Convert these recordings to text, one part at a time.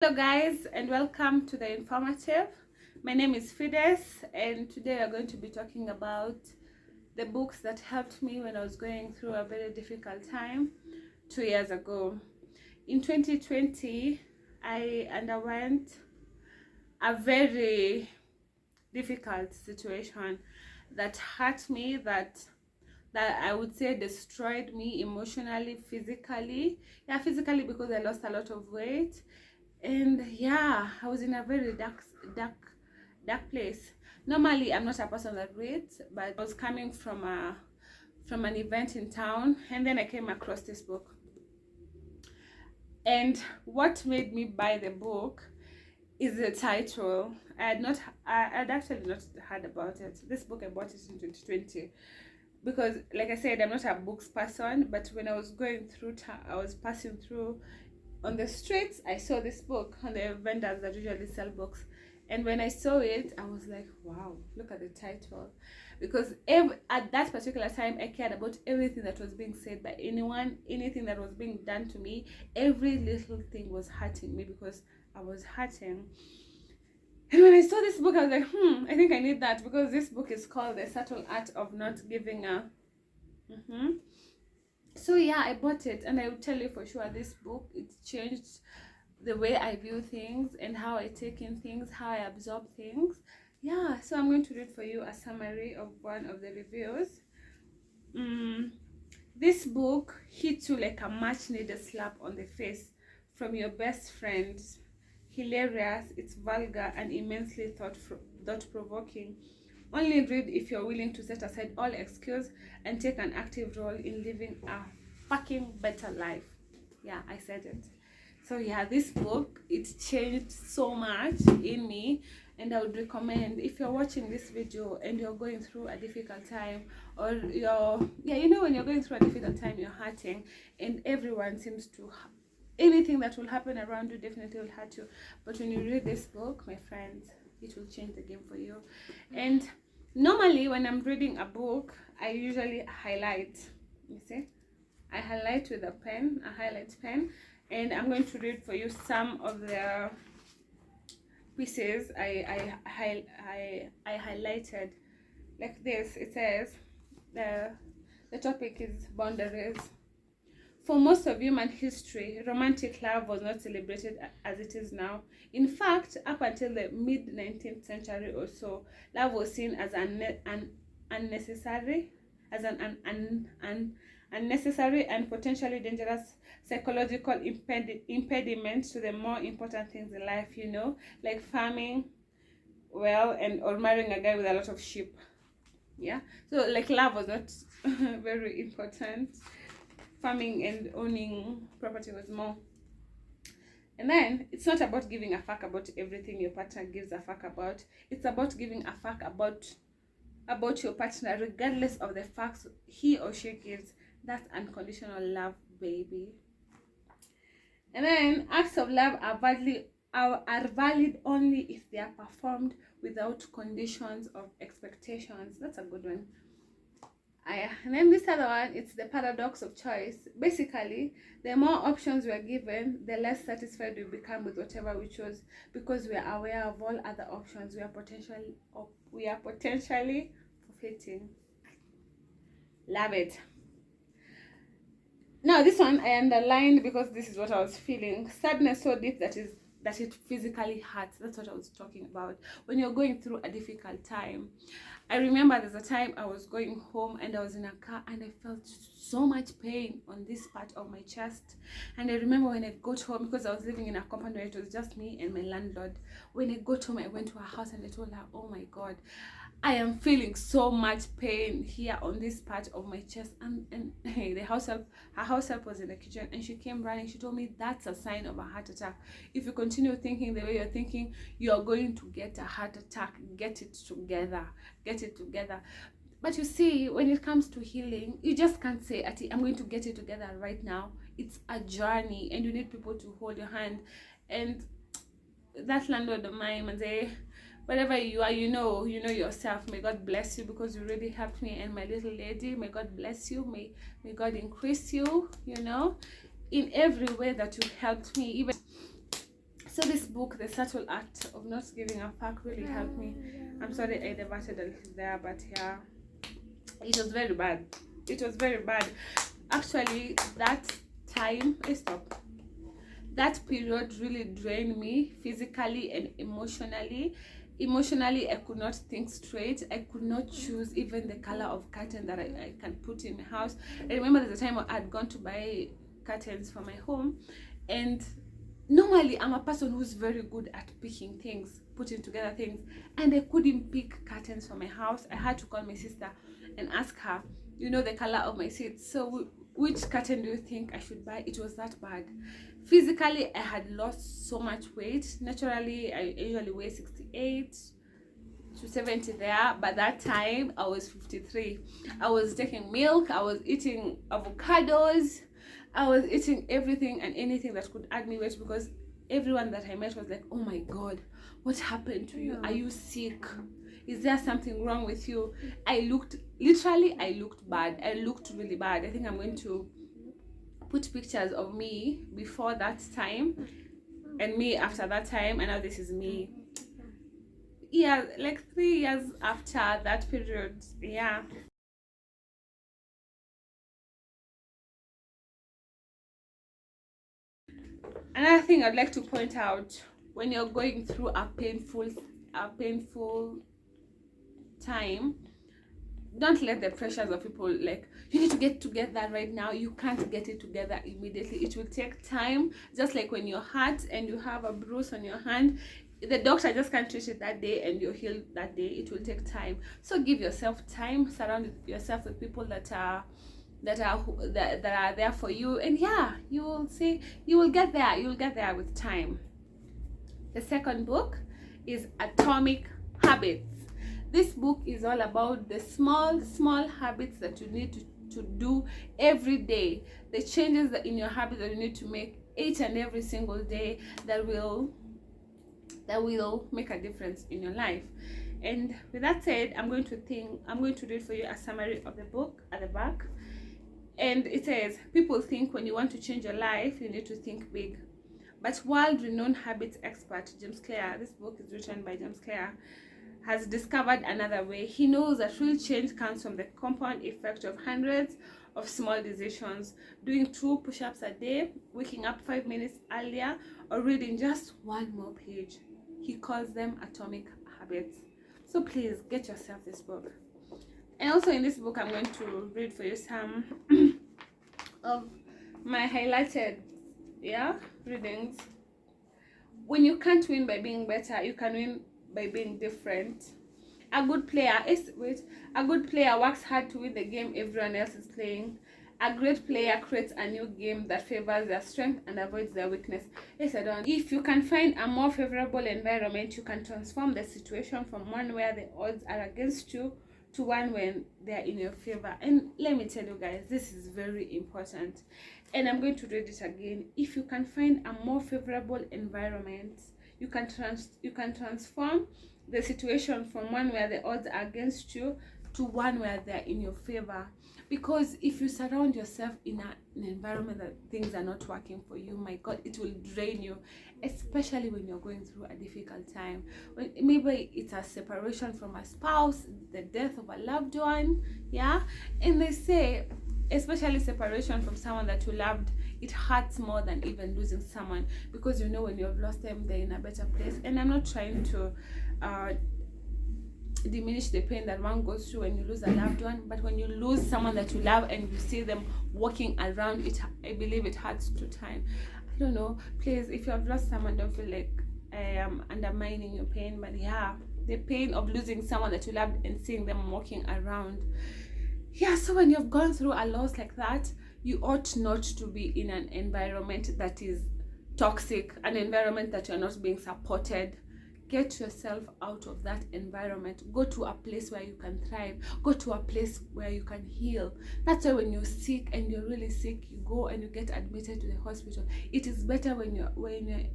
Hello guys, and welcome to the informative. My name is Fides, and today we are going to be talking about the books that helped me when I was going through a very difficult time 2 years ago. In 2020, I underwent a very difficult situation that hurt me, that I would say destroyed me emotionally, physically. Yeah, physically because I lost a lot of weight, and yeah, I was in a very dark place. Normally I'm not a person that reads, but I was coming from an event in town, and then I came across this book. And what made me buy the book is the title. I had actually not heard about it. This book, I bought it in 2020 because, like I said, I'm not a books person, but when I was going through I was passing through on the streets, I saw this book on the vendors that usually sell books. And when I saw it, I was like, wow, look at the title. Because at that particular time, I cared about everything that was being said by anyone, anything that was being done to me. Every little thing was hurting me because I was hurting. And when I saw this book, I was like, I think I need that, because this book is called The Subtle Art of Not Giving a. So yeah, I bought it, and I will tell you for sure, this book, it changed the way I view things and how I take in things, how I absorb things. Yeah, so I'm going to read for you a summary of one of the reviews. This book hits you like a much needed slap on the face from your best friend. Hilarious, it's vulgar and immensely thought-provoking. Only read if you're willing to set aside all excuse and take an active role in living a fucking better life. Yeah, I said it. So yeah, this book, it changed so much in me, and I would recommend, if you're watching this video and you're going through a difficult time, or when you're going through a difficult time, you're hurting, and everyone seems to anything that will happen around you definitely will hurt you. But when you read this book, my friends, it will change the game for you. And normally when I'm reading a book, I usually highlight. You see, I highlight with a highlight pen, and I'm going to read for you some of the pieces I highlighted. Like this, it says the topic is boundaries. For most of human history, romantic love was not celebrated as it is now. In fact, up until the mid-19th century or so, love was seen as unnecessary, unnecessary and potentially dangerous psychological impediment to the more important things in life, like farming well, or marrying a guy with a lot of sheep. Yeah, so like love was not very important. Farming and owning property was more. And then it's not about giving a fuck about everything your partner gives a fuck about. It's about giving a fuck about your partner, regardless of the facts he or she gives. That's unconditional love, baby. And then acts of love are valid only if they are performed without conditions of expectations. That's a good one. And then this other one, it's the paradox of choice. Basically, the more options we are given, the less satisfied we become with whatever we choose, because we are aware of all other options we are potentially forfeiting. Love it. Now this one I underlined because this is what I was feeling. Sadness so deep that it physically hurts. That's what I was talking about. When you're going through a difficult time, I remember there's a time I was going home and I was in a car and I felt so much pain on this part of my chest. And I remember when I got home, because I was living in a compound where it was just me and my landlord. When I got home, I went to her house and I told her, oh my God, I am feeling so much pain here on this part of my chest. And her house help was in the kitchen, and she came running. She told me, that's a sign of a heart attack. If you continue thinking the way you're thinking, you're going to get a heart attack. Get it together. But you see, when it comes to healing, you just can't say, I'm going to get it together right now. It's a journey, and you need people to hold your hand. And that landlord of mine, and they, whatever you are, you know yourself. May God bless you, because you really helped me and my little lady. May God bless you. May God increase you, in every way that you helped me. Even So this book, The Subtle Art of Not Giving a Fuck, really helped me. I'm sorry I diverted a little there, but yeah, it was very bad. It was very bad. Actually, that time, that period really drained me physically and emotionally. Emotionally, I could not think straight. I could not choose even the color of curtain that I can put in my house. I remember there's a time I had gone to buy curtains for my home, and normally I'm a person who's very good at picking things, putting together things, and I couldn't pick curtains for my house. I had to call my sister and ask her, you know, the color of my seats, so which curtain do you think I should buy? It was that bad. Physically, I had lost so much weight. Naturally, I usually weigh 68 to 70 there, but that time I was 53. I was taking milk, I was eating avocados, I was eating everything and anything that could add me weight, because everyone that I met was like, oh my god, what happened to you? Are you sick? Is there something wrong with you? I looked bad. I looked really bad. I think I'm going to put pictures of me before that time and me after that time, and now this is me. Yeah, like 3 years after that period. Yeah. Another thing I'd like to point out, when you're going through a painful time, don't let the pressures of people like, you need to get together right now. You can't get it together immediately. It will take time. Just like when you're hurt and you have a bruise on your hand, the doctor just can't treat it that day and you're healed that day. It will take time. So give yourself time. Surround yourself with people that are there for you, and yeah, you will get there. You will get there with time. The second book is Atomic Habits. This book is all about the small habits that you need to do every day, the changes that in your habits that you need to make each and every single day that will make a difference in your life. And with that said, I'm going to read for you a summary of the book at the back. And it says, people think when you want to change your life, you need to think big. But world-renowned habits expert James Clear, this book is written by James Clear, has discovered another way. He knows that real change comes from the compound effect of hundreds of small decisions, doing 2 push-ups a day, waking up 5 minutes earlier, or reading just 1 more page. He calls them atomic habits. So please get yourself this book. And also in this book, I'm going to read for you some of my highlighted readings. When you can't win by being better, you can win by being different. A good player works hard to win the game everyone else is playing. A great player creates a new game that favors their strength and avoids their weakness. If you can find a more favorable environment, you can transform the situation from one where the odds are against you to one when they're in your favor. And let me tell you guys, this is very important, and I'm going to read it again. If you can find a more favorable environment, you can transform the situation from one where the odds are against you to one where they're in your favor. Because if you surround yourself in an environment that things are not working for you, my god, it will drain you, especially when you're going through a difficult time. When maybe it's a separation from a spouse, the death of a loved one, and they say, especially separation from someone that you loved, it hurts more than even losing someone, because you know when you've lost them, they're in a better place. And I'm not trying to diminish the pain that one goes through when you lose a loved one, but when you lose someone that you love and you see them walking around, I believe it hurts 2 times. I don't know, please, if you have lost someone, don't feel like I am undermining your pain, but the pain of losing someone that you loved and seeing them walking around. So when you've gone through a loss like that, you ought not to be in an environment that is toxic, an environment that you're not being supported. Get yourself out of that environment. Go to a place where you can thrive. Go to a place where you can heal. That's why when you're sick and you're really sick, you go and you get admitted to the hospital. It is better when you're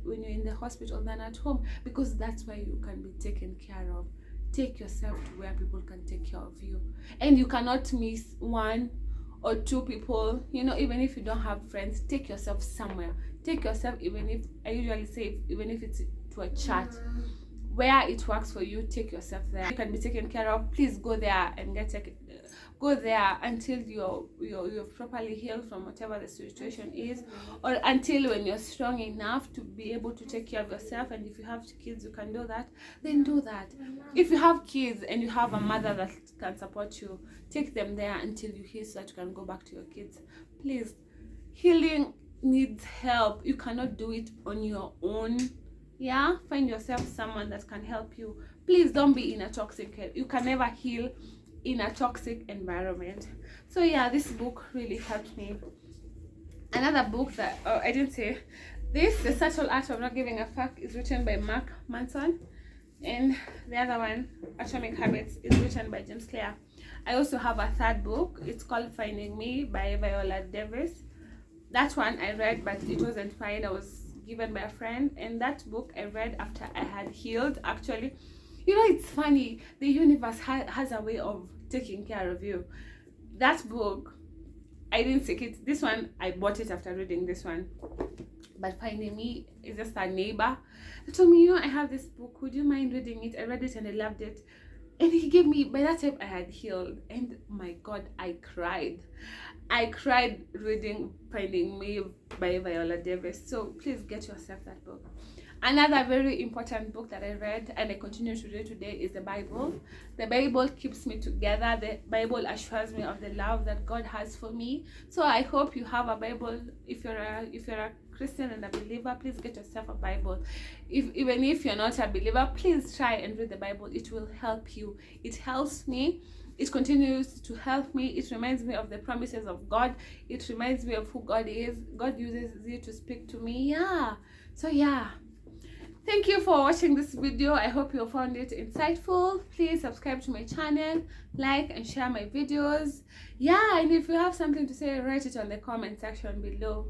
in the hospital than at home, because that's where you can be taken care of. Take yourself to where people can take care of you, and you cannot miss one or 2 people. You know, even if you don't have friends, take yourself somewhere. Take yourself, even if I usually say, even if it's to a church where it works for you, take yourself there. You can be taken care of. Please go there and go there until you're properly healed from whatever the situation is, or until when you're strong enough to be able to take care of yourself. And if you have kids, you can do that, then do that. If you have kids and you have a mother that can support you, take them there until you heal so that you can go back to your kids. Please, healing needs help. You cannot do it on your own. Yeah, find yourself someone that can help you. Please don't be in a toxic, you can never heal in a toxic environment. So yeah, this book really helped me. Another book that I didn't say this, The Subtle Art of Not Giving a Fuck, is written by Mark Manson, and the other one, Atomic Habits, is written by James Clear. I also have a third book. It's called Finding Me by Viola Davis. That one I read, but it wasn't fine. I was given by a friend, and that book I read after I had healed. Actually, you know, it's funny, the universe has a way of taking care of you. That book, I didn't take it. This one I bought it after reading this one. But Finding Me is just a neighbor that told me, you know, I have this book, would you mind reading it? I read it and I loved it. And he gave me, by that time I had healed, and my God, I cried reading Finding Me by Viola Davis. So please get yourself that book. Another very important book that I read and I continue to read today is the Bible. The Bible keeps me together. The Bible assures me of the love that God has for me. So I hope you have a Bible. If you're a Christian and a believer, please get yourself a Bible. Even if you're not a believer, please try and read the Bible. It will help you. It helps me. It continues to help me. It reminds me of the promises of God. It reminds me of who God is. God uses it to speak to me. Yeah. So yeah. Thank you for watching this video. I hope you found it insightful. Please subscribe to my channel, like and share my videos. Yeah, and if you have something to say, write it on the comment section below.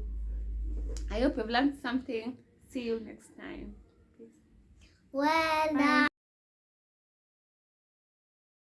I hope you've learned something. See you next time. Peace. Well done.